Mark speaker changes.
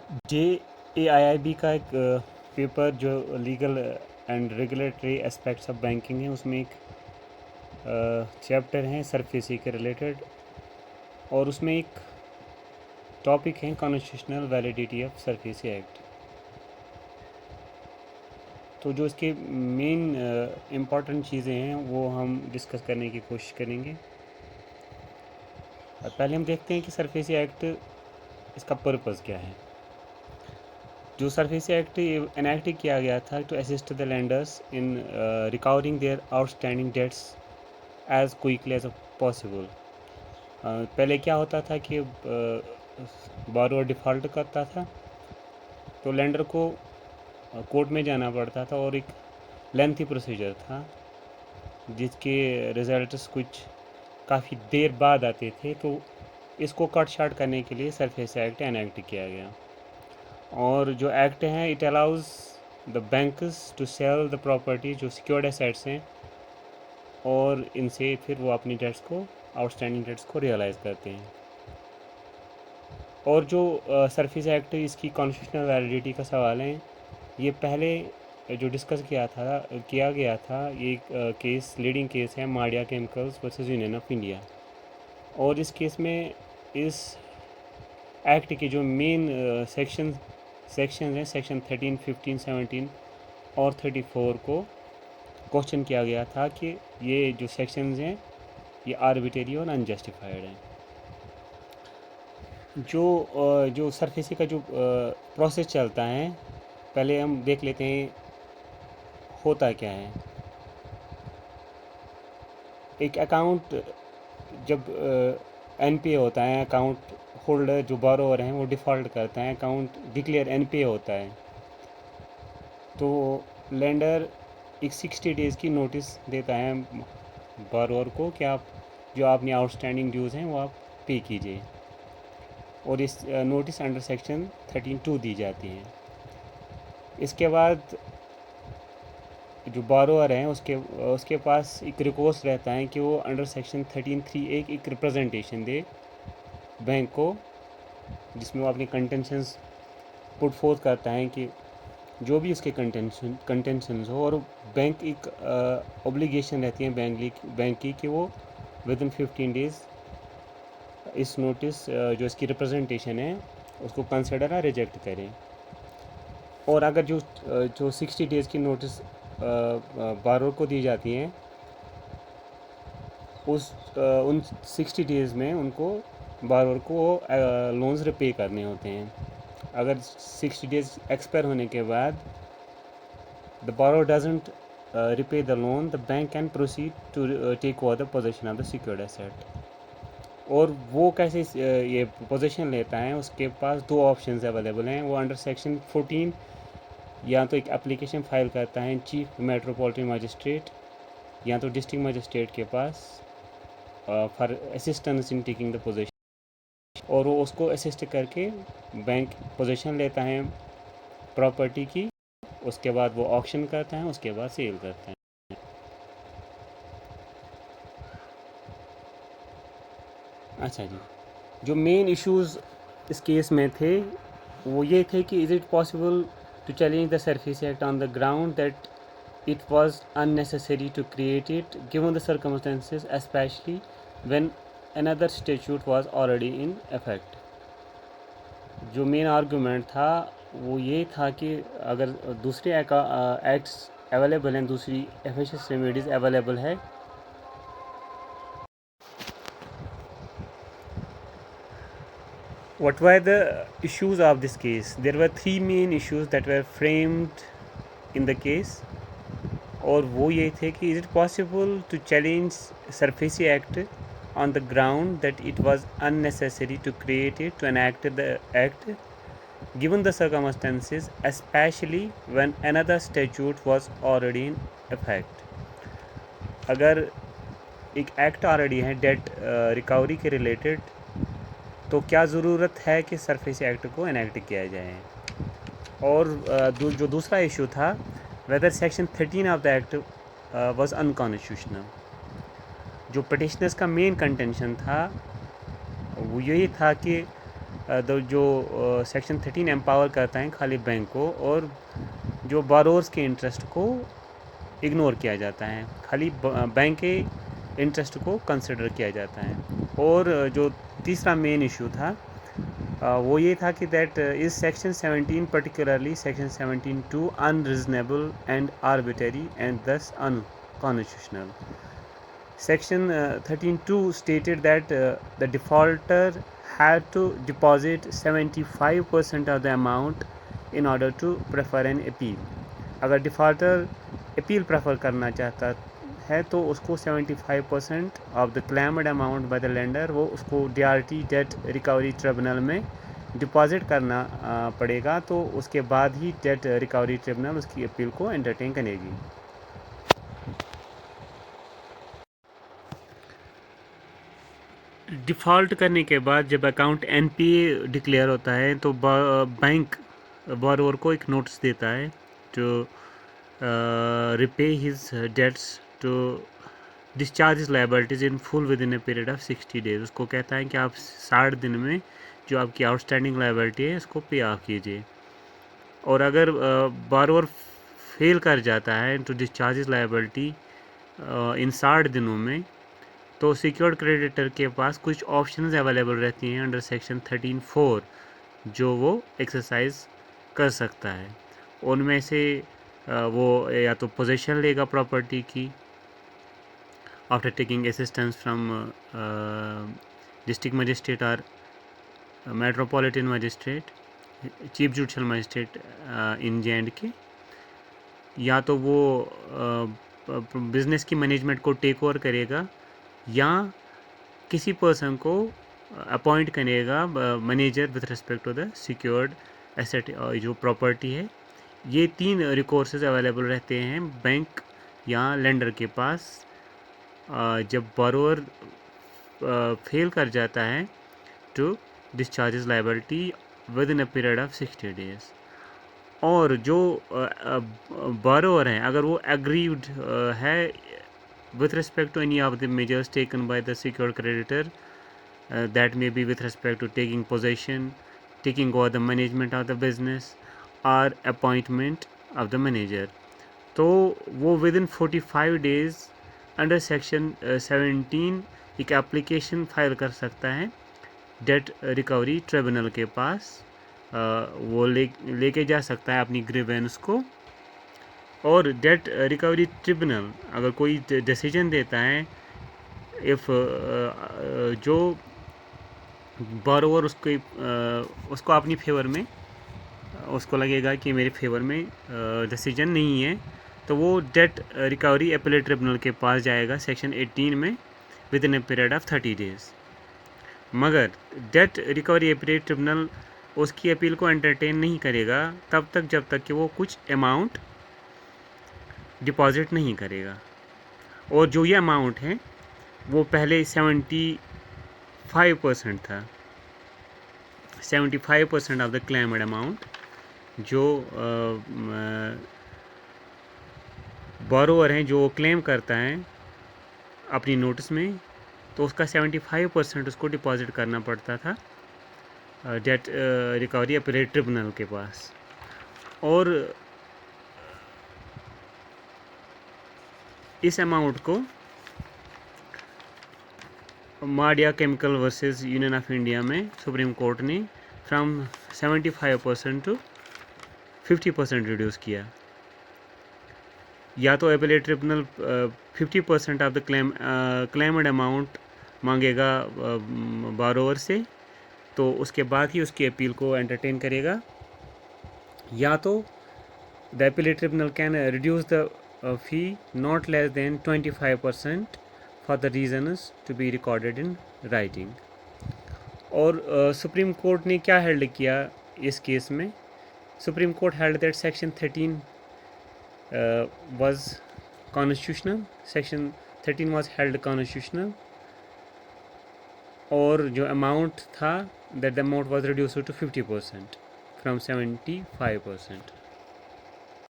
Speaker 1: JAIIB का एक paper जो legal and regulatory aspects of banking है, उसमें एक चैप्टर है सरफेसी के रिलेटेड, और उसमें एक टॉपिक है constitutional validity of SARFAESI act. तो जो इसके मेन इम्पॉर्टेंट चीज़ें हैं वो हम डिस्कस करने की कोशिश करेंगे। पहले हम देखते हैं कि सरफेसी एक्ट, इसका पर्पज़ क्या है। जो सरफेसी एक्ट एनैक्ट किया गया था to assist the lenders in recovering their outstanding debts as quickly as possible. पहले क्या होता था कि बोरोवर डिफ़ॉल्ट करता था तो लैंडर को कोर्ट में जाना पड़ता था, और एक लेंथी प्रोसीजर था जिसके रिजल्ट्स कुछ काफ़ी देर बाद आते थे। तो इसको कट शार्ट करने के लिए सरफेसी एक्ट एनैक्ट किया गया। और जो एक्ट है, it allows the banks to sell the property जो सिक्योर्ड एसेट्स हैं, और इनसे फिर वो अपनी डेट्स को, आउटस्टैंडिंग डेट्स को रियलाइज़ करते हैं। और जो सरफेसी एक्ट, इसकी कॉन्स्टिट्यूशनल वैलिडिटी का सवाल है, ये पहले जो डिस्कस किया गया था, ये केस लीडिंग केस है Mardia Chemicals versus Union of India. और इस केस में इस एक्ट के जो मेन सेक्शन हैं, सेक्शन 13, 15, 17 और 34 को क्वेश्चन किया गया था कि ये जो सेक्शंस हैं ये आर्बिट्रेरी और अनजस्टिफाइड हैं। जो सरफेसी का जो प्रोसेस चलता है, पहले हम देख लेते हैं होता क्या है। एक अकाउंट जब एनपीए होता है, अकाउंट होल्डर जो बोरोवर हैं वो डिफ़ॉल्ट करता है, अकाउंट डिक्लेयर एनपीए होता है, तो लेंडर एक 60 डेज़ की नोटिस देता है बोरोवर को कि आप जो आपने आउटस्टैंडिंग ड्यूज़ हैं वो आप पे कीजिए, और इस नोटिस अंडर सेक्शन 13(2) दी जाती है। इसके बाद जो बोरोवर हैं उसके पास एक रिकोर्स रहता है कि वो अंडर सेक्शन 13(3) एक रिप्रेजेंटेशन दे बैंक को, जिसमें वो अपने कंटेंशंस पुट फोर्थ करता है कि जो भी उसके कंटेंशंस हो, और बैंक एक ऑब्लिगेशन रहती है बैंक की कि वो विद इन 15 डेज़ इस नोटिस जो इसकी रिप्रेजेंटेशन है उसको कंसिडर या रिजेक्ट करें। और अगर जो 60 डेज़ की नोटिस बोरोवर को दी जाती हैं, उन 60 डेज़ में उनको बोरोवर को लोन्स रिपे करने होते हैं। अगर 60 डेज़ एक्सपायर होने के बाद the borrower doesn't repay the loan, the bank can proceed to take over the possession of the secured asset। और वो कैसे ये पोजीशन लेता है, उसके पास दो ऑप्शंस अवेलेबल हैं। वो अंडर सेक्शन 14 या तो एक एप्लीकेशन फाइल करता है चीफ मेट्रोपॉलिटन मजिस्ट्रेट या तो डिस्ट्रिक्ट मजिस्ट्रेट के पास for assistance in taking the position, और वो उसको असिस्ट करके बैंक पोजीशन लेता है प्रॉपर्टी की। उसके बाद वो ऑक्शन करता है, उसके बाद सेल करता है। अच्छा जी, जो मेन इश्यूज़ इस केस में थे वो ये थे कि is it possible to challenge the SARFAESI act on the ground that it was unnecessary to create it given the circumstances, especially when another statute was already in effect। जो main argument था वो ये था कि अगर दूसरे acts available हैं, दूसरी एफिशिएंट रेमेडीज़ अवेलेबल है, what were the issues of this case? There were three main issues that were framed in the case, और वो ये थे कि is it possible to challenge SARFAESI act on the ground that it was unnecessary to create it, to enact the act given the circumstances, especially when another statute was already in effect। अगर एक act already है date recovery के related, तो क्या ज़रूरत है कि SARFAESI act को एनेक्ट किया जाए। और जो दूसरा इशू था, whether section 13 of the act was unconstitutional. जो पटिशनर्स का मेन कंटेंशन था वो यही था कि जो सेक्शन 13 एम्पावर करता है खाली बैंक को, और जो बारोर्स के इंटरेस्ट को इग्नोर किया जाता है, खाली बैंक के इंटरेस्ट को कंसिडर किया जाता है। और जो तीसरा मेन इशू था वो ये था कि that is section 17 particularly section 17(2) unreasonable and arbitrary and thus unconstitutional. Section 13(2) stated that the defaulter had to deposit 75% of the amount in order to prefer an appeal. अगर डिफ़ॉल्टर अपील प्रेफर करना चाहता है तो उसको 75% of the claimed amount by the lender वो उसको DRT date recovery tribunal में deposit करना पड़ेगा, तो उसके बाद ही डेट रिकवरी ट्रिब्यूनल उसकी अपील को एंटरटेन करेगी। डिफ़ॉल्ट करने के बाद जब अकाउंट NPA डिक्लेयर होता है तो बैंक बोरोवर को एक नोटिस देता है to repay his debts to discharge his liabilities in full within a period of 60 days। उसको कहता है कि आप 60 दिन में जो आपकी आउटस्टैंडिंग लायबिलिटी है उसको पे ऑफ कीजिए। और अगर बोरोवर फेल कर जाता है to discharge his liability in 60 दिनों में, तो सिक्योर्ड क्रेडिटर के पास कुछ ऑप्शंस अवेलेबल रहती हैं अंडर सेक्शन 13(4) जो वो एक्सरसाइज कर सकता है। उनमें से वो या तो पोजीशन लेगा प्रॉपर्टी की after taking assistance from district magistrate और metropolitan magistrate, chief judicial magistrate in J&K, या तो वो बिज़नेस की मैनेजमेंट को टेक ओवर करेगा या किसी पर्सन को अपॉइंट करेगा manager with respect to the secured asset जो प्रॉपर्टी है। ये 3 रिकोर्सेज अवेलेबल रहते हैं बैंक या लेंडर के पास जब बोरोवर फेल कर जाता है to discharge liability within a period of 60 days. और जो बोरोवर हैं अगर वो एग्रीड है with respect to any of the measures taken by the secured creditor, that may be with respect to taking possession, taking over the management of the business or appointment of the manager, तो वो with in 45 days under section 17 एक application file कर सकता है date recovery tribunal के पास। वो लेके जा सकता है अपनी ग्रीवेंस को, और डेट रिकवरी ट्रिब्यूनल अगर कोई डिसीजन देता है इफ़ जो बोरोवर उसको अपनी फेवर में उसको लगेगा कि मेरे फेवर में डिसीजन नहीं है, तो वो डेट रिकवरी अपीलेट ट्रिब्यूनल के पास जाएगा सेक्शन 18 में with in a period of 30 days. मगर डेट रिकवरी अपीलेट ट्रिब्यूनल उसकी अपील को एंटरटेन नहीं करेगा तब तक जब तक कि वो कुछ अमाउंट डिपॉजिट नहीं करेगा। और जो ये अमाउंट है वो पहले 75% था, 75% ऑफ द क्लेम्ड अमाउंट जो बोरोवर हैं जो क्लेम करता है अपनी नोटिस में, तो उसका 75% उसको डिपॉजिट करना पड़ता था डेट रिकवरी अपीलेट ट्रिब्यूनल के पास। और इस अमाउंट को Mardia Chemical versus Union of India में सुप्रीम कोर्ट ने फ्रॉम 75% टू 50% रिड्यूस किया। या तो appellate tribunal 50% of the claimed amount मांगेगा बोरोवर से, तो उसके बाद ही उसकी अपील को एंटरटेन करेगा, या तो the appellate tribunal can reduce the fee not less than 25% for the reasons to be recorded in writing। और सुप्रीम कोर्ट ने क्या हेल्ड किया इस केस में? Supreme court held that section 13 was constitutional, section 13 was held constitutional, और जो amount था that the amount was reduced to 50% from 75%।